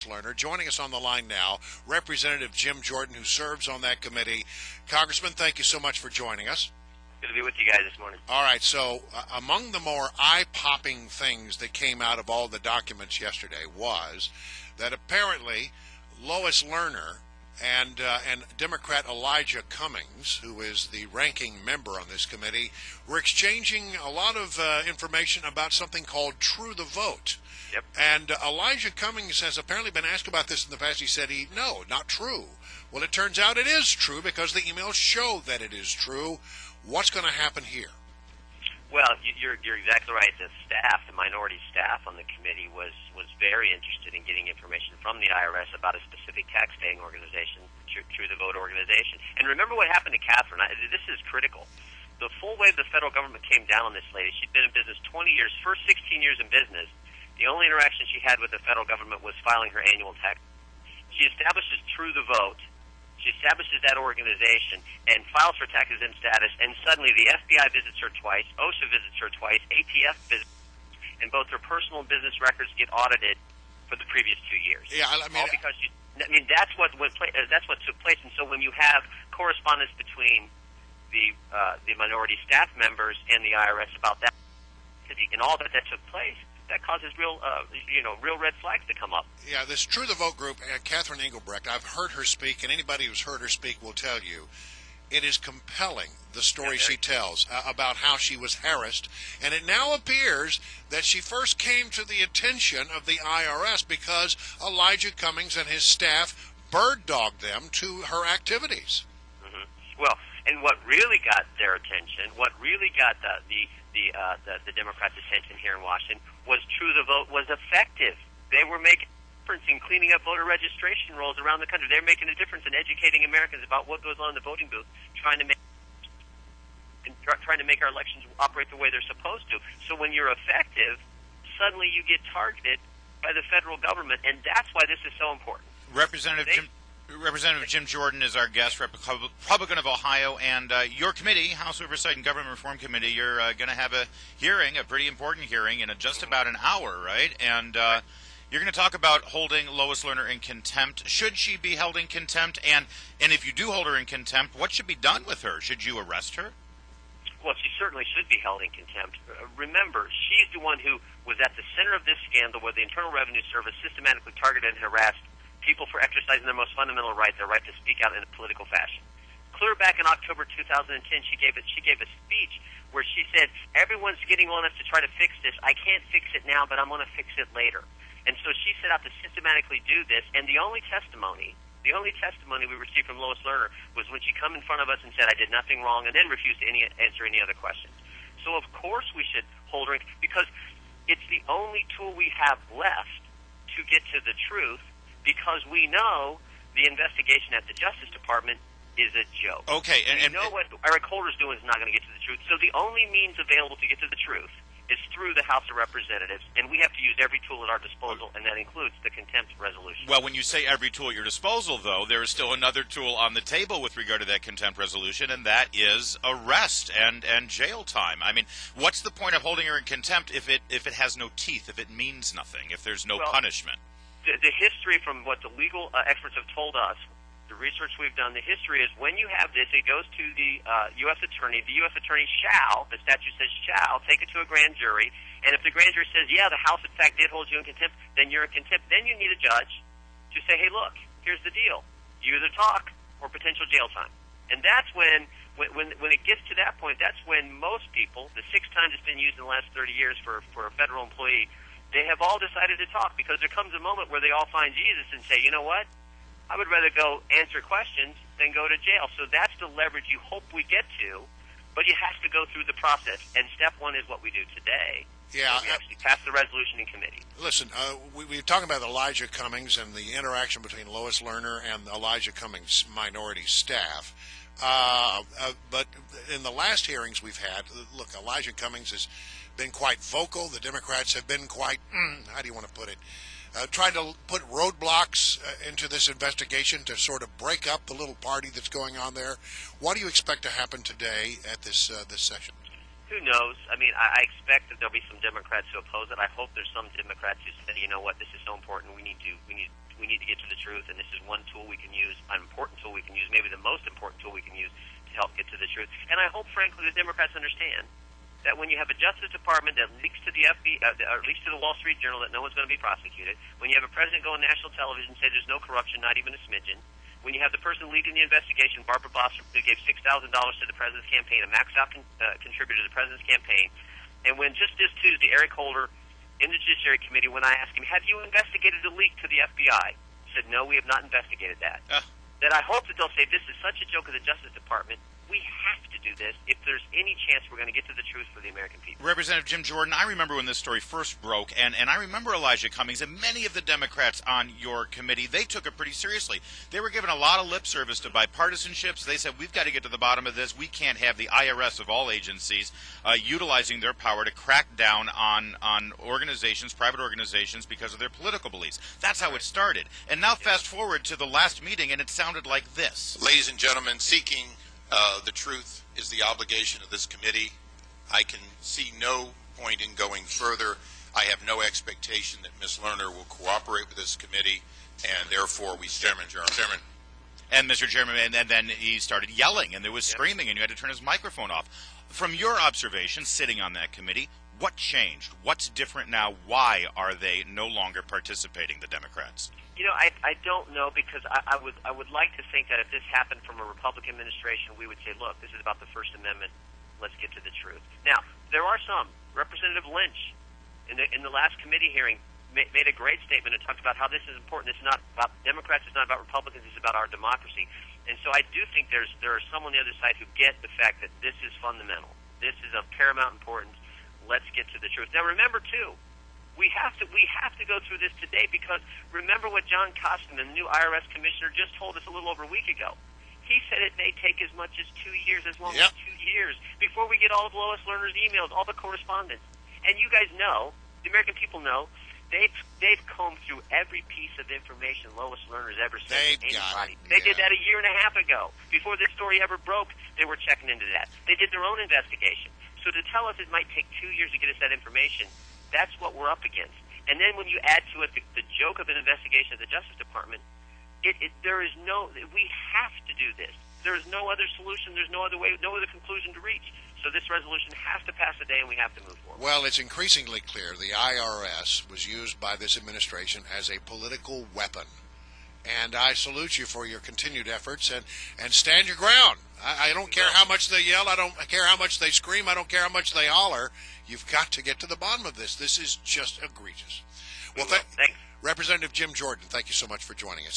Lerner. Joining us on the line now, Representative Jim Jordan, who serves on that committee. Congressman, thank you so much for joining us. Good to be with you guys this morning. All right, so among the more eye-popping things that came out of all the documents yesterday was that apparently Lois Lerner and Democrat Elijah Cummings, who is the ranking member on this committee, were exchanging a lot of information about something called True the Vote. Yep. And Elijah Cummings has apparently been asked about this in the past. He said, no, not true. Well, it turns out it is true because the emails show that it is true. What's going to happen here? Well, you're exactly right. The staff, the minority staff on the committee was very interested in getting information from the IRS about a specific tax-paying organization, True the Vote organization. And remember what happened to Catherine. This is critical. The full way the federal government came down on this lady, she'd been in business 20 years, first 16 years in business. The only interaction she had with the federal government was filing her annual tax. She establishes True the Vote. She establishes that organization and files for tax exempt status, and suddenly the FBI visits her twice, OSHA visits her twice, ATF visits, and both her personal and business records get audited for the previous 2 years. Yeah, I mean, all because that's what took place. And so when you have correspondence between the minority staff members and the IRS about that, and all that took place, that causes real red flags to come up. Yeah, this True the Vote group, Catherine Engelbrecht, I've heard her speak, and anybody who's heard her speak will tell you, it is compelling, the story she tells about how she was harassed, and it now appears that she first came to the attention of the IRS because Elijah Cummings and his staff bird-dogged them to her activities. Mm-hmm. Well, and what really got their attention, what really got the Democrats' attention here in Washington was True the Vote was effective. They were making a difference in cleaning up voter registration rolls around the country. They're making a difference in educating Americans about what goes on in the voting booth, trying to make our elections operate the way they're supposed to. So when you're effective, suddenly you get targeted by the federal government, and that's why this is so important. Representative Jim Jordan is our guest, Republican of Ohio, and your committee, House Oversight and Government Reform Committee, you're going to have a hearing, a pretty important hearing, in just about an hour, right? And you're going to talk about holding Lois Lerner in contempt. Should she be held in contempt? And if you do hold her in contempt, what should be done with her? Should you arrest her? Well, she certainly should be held in contempt. Remember, she's the one who was at the center of this scandal where the Internal Revenue Service systematically targeted and harassed people for exercising their most fundamental right, their right to speak out in a political fashion. Clear back in October 2010, she gave a speech where she said, everyone's getting on us to try to fix this. I can't fix it now, but I'm going to fix it later. And so she set out to systematically do this, and the only testimony we received from Lois Lerner was when she come in front of us and said, I did nothing wrong, and then refused to answer any other questions. So of course we should hold her, because it's the only tool we have left to get to the truth, because we know the investigation at the Justice Department is a joke. Okay, and we know what Eric Holder's doing is not going to get to the truth. So the only means available to get to the truth is through the House of Representatives, and we have to use every tool at our disposal, and that includes the contempt resolution. Well, when you say every tool at your disposal, though, there is still another tool on the table with regard to that contempt resolution, and that is arrest and jail time. I mean, what's the point of holding her in contempt if it has no teeth, if it means nothing, if there's no punishment? The history from what the legal experts have told us, the research we've done, the history is when you have this, it goes to the U.S. attorney. The U.S. attorney shall, the statute says shall, take it to a grand jury. And if the grand jury says, yeah, the House, in fact, did hold you in contempt, then you're in contempt. Then you need a judge to say, hey, look, here's the deal. You either talk or potential jail time. And that's when it gets to that point, that's when most people, the 6 times it's been used in the last 30 years for a federal employee, they have all decided to talk, because there comes a moment where they all find Jesus and say, you know what, I would rather go answer questions than go to jail. So that's the leverage you hope we get to, but it has to go through the process. And step 1 is what we do today. Yeah, we actually pass the resolution in committee. Listen, we're talking about Elijah Cummings and the interaction between Lois Lerner and Elijah Cummings' minority staff. But in the last hearings we've had, look, Elijah Cummings has been quite vocal. The Democrats have been quite, how do you want to put it, trying to put roadblocks into this investigation to sort of break up the little party that's going on there. What do you expect to happen today at this session? Who knows? I mean, I expect that there'll be some Democrats who oppose it. I hope there's some Democrats who say, you know what, this is so important. We need need to get to the truth, and this is one tool we can use, an important tool we can use, maybe the most important tool we can use to help get to the truth. And I hope, frankly, the Democrats understand that when you have a Justice Department that leaks to the or leaks to the Wall Street Journal that no one's going to be prosecuted, when you have a president go on national television and say there's no corruption, not even a smidgen, when you have the person leading the investigation, Barbara Boss, who gave $6,000 to the president's campaign, a maxed-out contributor to the president's campaign, and when just this Tuesday, Eric Holder, in the Judiciary Committee, when I asked him, have you investigated the leak to the FBI? Said, no, we have not investigated that. That I hope that they'll say, this is such a joke of the Justice Department, we have to do this if there's any chance we're going to get to the truth for the American people. Representative Jim Jordan, I remember when this story first broke, and I remember Elijah Cummings and many of the Democrats on your committee, they took it pretty seriously. They were given a lot of lip service to bipartisanships. They said, we've got to get to the bottom of this. We can't have the IRS of all agencies utilizing their power to crack down on organizations, private organizations, because of their political beliefs. That's how it started. And now fast forward to the last meeting, and it sounded like this. Ladies and gentlemen, seeking the truth is the obligation of this committee. I can see no point in going further. I have no expectation that Ms. Lerner will cooperate with this committee, and therefore we stand adjourned. Chairman. And Mr. Chairman, and then he started yelling, and there was screaming, and you had to turn his microphone off. From your observation, sitting on that committee, what changed? What's different now? Why are they no longer participating, the Democrats? You know, I don't know, because I would like to think that if this happened from a Republican administration, we would say, look, this is about the First Amendment. Let's get to the truth. Now, there are some. Representative Lynch, in the last committee hearing, made a great statement and talked about how this is important. It's not about Democrats. It's not about Republicans. It's about our democracy. And so I do think there are some on the other side who get the fact that this is fundamental. This is of paramount importance. Let's get to the truth. Now, remember, too, we have to go through this today, because remember what John Costin, the new IRS commissioner, just told us a little over a week ago. He said it may take as much as 2 years, as long as 2 years, before we get all of Lois Lerner's emails, all the correspondence. And you guys know, the American people know, they've combed through every piece of information Lois Lerner's ever sent to anybody. They did that a year and a half ago. Before this story ever broke, they were checking into that. They did their own investigation. So to tell us it might take 2 years to get us that information, that's what we're up against. And then when you add to it the joke of an investigation of the Justice Department, we have to do this. There is no other solution. There's no other way, no other conclusion to reach. So this resolution has to pass today, and we have to move forward. Well, it's increasingly clear the IRS was used by this administration as a political weapon. And I salute you for your continued efforts, and stand your ground. I don't care how much they yell. I don't care how much they scream. I don't care how much they holler. You've got to get to the bottom of this. This is just egregious. Well, thanks. Representative Jim Jordan, thank you so much for joining us.